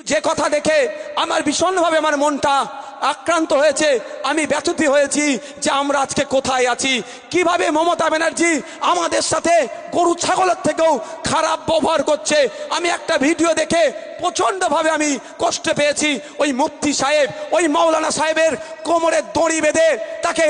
যে কথা দেখে আমার ভীষণভাবে আমার মনটা আক্রান্ত হয়েছে, আমি ব্যথিত হয়েছি যে আমরা আজকে কোথায় আছি, কিভাবে মমতা ব্যানার্জি আমাদের সাথে গরু ছাগলের থেকেও খারাপ ব্যবহার করছে। আমি একটা ভিডিও দেখে প্রচণ্ডভাবে আমি কষ্ট পেয়েছি। ওই মুফতি সাহেব, ওই মাওলানা সাহেবের কোমরে দড়ি বেঁধে তাকে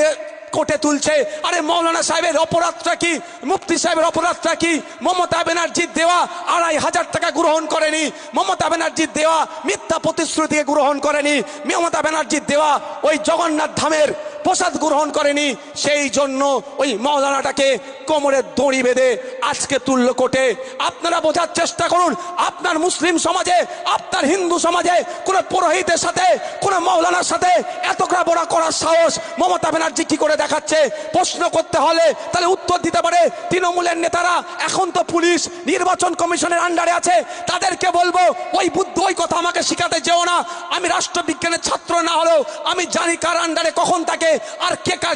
কোটে তুলছে। আরে মাওলানা সাহেবের অপরাধটা কি, মুফতি সাহেবের অপরাধটা কি? মমতা ব্যানার্জির দেওয়া ২৫০০ টাকা গ্রহণ করেনি, মমতা ব্যানার্জির দেওয়া মিথ্যা প্রতিশ্রুতি গ্রহণ করেনি, মমতা ব্যানার্জির দেওয়া ওই জগন্নাথ ধামের প্রসাদ গ্রহণ করেনি। সেই জন্য ওই মাওলানাটাকে কোমরে দড়ি বেঁধে আজকে তুলল কোটে। আপনারা বোঝার চেষ্টা করুন, আপনার মুসলিম সমাজে, আপনার হিন্দু সমাজে কোন পুরোহিতের সাথে, কোন মাওলানার সাথে এত বড় করার সাহস মমতা ব্যানার্জি কি করে দেখাচ্ছে? প্রশ্ন করতে হলে তাহলে উত্তর দিতে পারে তৃণমূলের নেতারা। এখন তো পুলিশ নির্বাচন কমিশনের আন্ডারে আছে, তাদেরকে বলবো ওই বুদ্ধ ওই কথা আমাকে শিখাতে যেও না। আমি রাষ্ট্রবিজ্ঞানের ছাত্র না হলেও আমি জানি কার আন্ডারে কখন থাকে আর কে কার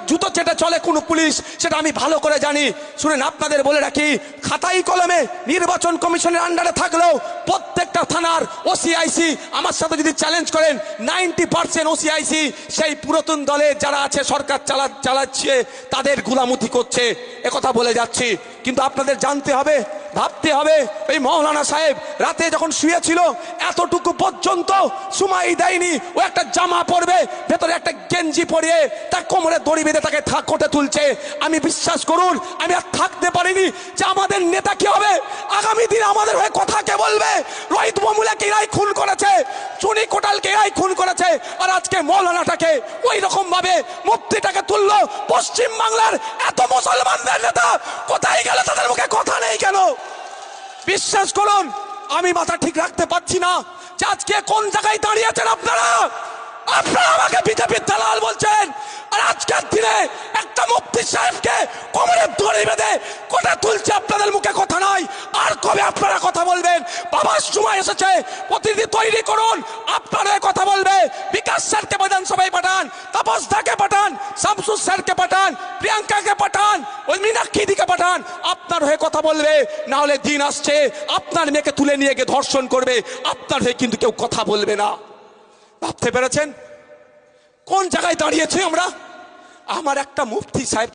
জুতো চেটে চলে কোন পুলিশ, সেটা আমি ভালো করে জানি। শুনেন, আপনাদের বলে রাখি, খাতাই কলমে নির্বাচন কমিশনের আন্ডারে থাকলেও প্রত্যেকটা থানার ওসিআইসি আমার সাথে যদি চ্যালেঞ্জ করেন 90% ওসিআইসি সেই পুরাতন দলে যারা আছে, সরকার চালাচ্ছে, তাদের গুলামতি করছে, একথা বলে যাচ্ছি। কিন্তু আপনাদের জানতে হবে, ভাবতে হবে, এই মাওলানা সাহেব রাতে যখন শুয়েছিল এতটুকু পর্যন্ত সময় দেয়নি। ও একটা জামা পরবে, ভেতরে একটা গেঞ্জি পরিয়ে তার কোমরে দড়ি বেঁধে তাকে কোটে তুলছে। আমি বিশ্বাস করুন, আমি আর থাকতে পারিনি যে আমাদের নেতা কি হবে, আগামী দিন আমাদের হয়ে কথা কে বলবে? রোহিত মামুলাকে এরাই খুন করেছে, চুনি কোটালকে এরাই খুন করেছে, আর আজকে মাওলানাটাকে ওই রকম ভাবে মুফতিটাকে তুললো। পশ্চিম বাংলার এত মুসলমানদের নেতা কোথায় গেল? তাদের মুখে কথা নেই কেন? বিশ্বাস করুন, আমি মাথা ঠিক রাখতে পারছি না যে আজকে কোন জায়গায় দাঁড়িয়েছেন আপনারা। আপনারা আমাকে বিজেপির দালাল বলছেন, আর আজকের দিনে একটা মুফতি সাহেবকে কোমরে দড়ি বেঁধে কোটে তুলছে, আপনাদের মুখে কথা নাই। আর কবে আপনারা কথা বলবেন? বাবার সময় এসেছে, প্রতিনিধি তৈরি করুন, আপনারা কথা বলবে। বিকাশ স্যারকে বিধানসভায় পাঠান, তাপস দাকে পাঠান, শামসুর স্যারকে পাঠান, প্রিয়াঙ্কাকে পাঠান, ওই মীনাক্ষীদিকে পাঠান, আপনার হয়ে কথা বলবে। না হলে দিন আসছে আপনার মেয়েকে তুলে নিয়ে গিয়ে ধর্ষণ করবে, আপনার হয়ে কিন্তু কেউ কথা বলবে না। ভাবতে পেরেছেন কোন জায়গায় দাঁড়িয়েছি আমরা? আমার একটা মুফতি সাহেব